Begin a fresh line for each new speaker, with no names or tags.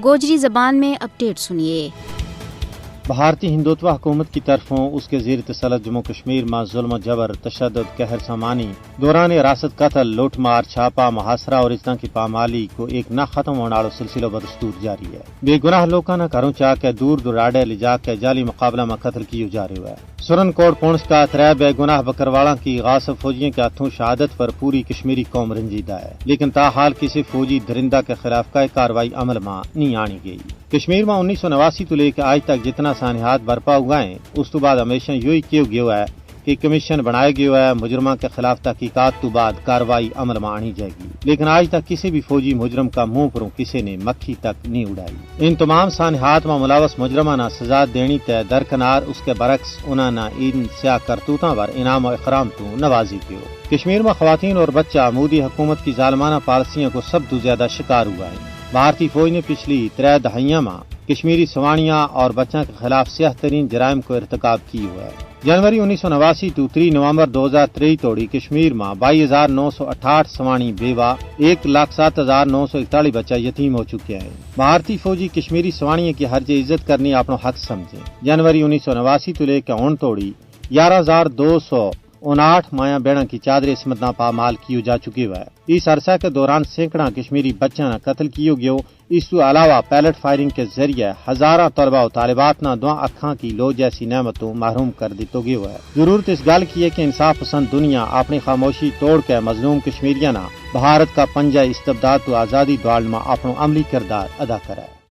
گوجری زبان میں اپڈیٹ سنیے۔
بھارتی ہندوتوا حکومت کی طرفوں اس کے زیر تسلط جموں کشمیر میں ظلم و جبر، تشدد، قہر سامانی، دوران حراست قتل، لوٹ مار، چھاپا، محاصرہ اور اجنا کی پامالی کو ایک نہ ختم ہونے والا سلسلہ بدستور جاری ہے۔ بے گناہ لوگوں نے گھروں چاہ کے دور دراڑے لے جا کے جعلی مقابلہ میں قتل کیے جا رہے ہیں۔ سرن کوٹ پونچھ کا ترے بے گناہ بکرواڑا کی غاصب فوجیوں کے ہاتھوں شہادت پر پوری کشمیری قوم رنجیدہ ہے، لیکن تاحال کسی فوجی درندہ کے خلاف کوئی کارروائی عمل میں نہیں آنی گئی۔ کشمیر میں 1989 تو لے کے آج تک جتنا سانحات برپا ہوا ہے، اس تو بعد ہمیشہ یہی کیا گیا ہے کہ کمیشن بنایا گیا ہے، مجرمہ کے خلاف تحقیقات تو بعد کارروائی عمل میں آنی جائے گی، لیکن آج تک کسی بھی فوجی مجرم کا منہ پر کسی نے مکھی تک نہیں اڑائی۔ ان تمام سانحات میں ملوث مجرمانہ سزا دینی تے درکنار اس کے برعکس انہوں نے ان سیاہ کرتوتوں پر انعام و اکرام تو نوازی کیو۔ کشمیر میں خواتین اور بچہ مودی حکومت کی ظالمانہ پالیسیوں کو سب تو زیادہ شکار ہوا ہے۔ بھارتی فوج نے پچھلی 3 دہائیوں میں کشمیری سوانیاں اور بچوں کے خلاف سیاہ ترین جرائم کو ارتکاب کی ہوا ہے۔ جنوری 1989 تو 3 نومبر 2023 توڑی کشمیر میں 22,968 سوانی بیوہ، 1,07,941 بچہ یتیم ہو چکے ہیں۔ بھارتی فوجی کشمیری سوانیوں کی ہر جے عزت کرنی اپنا حق سمجھیں۔ جنوری 1989 تو لے کے ہن توڑی 11,259 مایا بیڑا کی چادر عصمت نہ پامال کیے جا چکے ہوئے۔ اس عرصہ کے دوران سینکڑا کشمیری بچوں نے قتل کیے گئے۔ اس کے علاوہ پیلٹ فائرنگ کے ذریعے ہزارہ طلبہ و طالبات نے 2 اکھاں کی لو جیسی نعمتوں محروم کر دیتے گئے ہے۔ ضرورت اس گل کی ہے کہ انصاف پسند دنیا اپنی خاموشی توڑ کے مظلوم کشمیریوں نے بھارت کا پنجہ استبداد تو آزادی دوڑ میں اپنا عملی کردار ادا کرے۔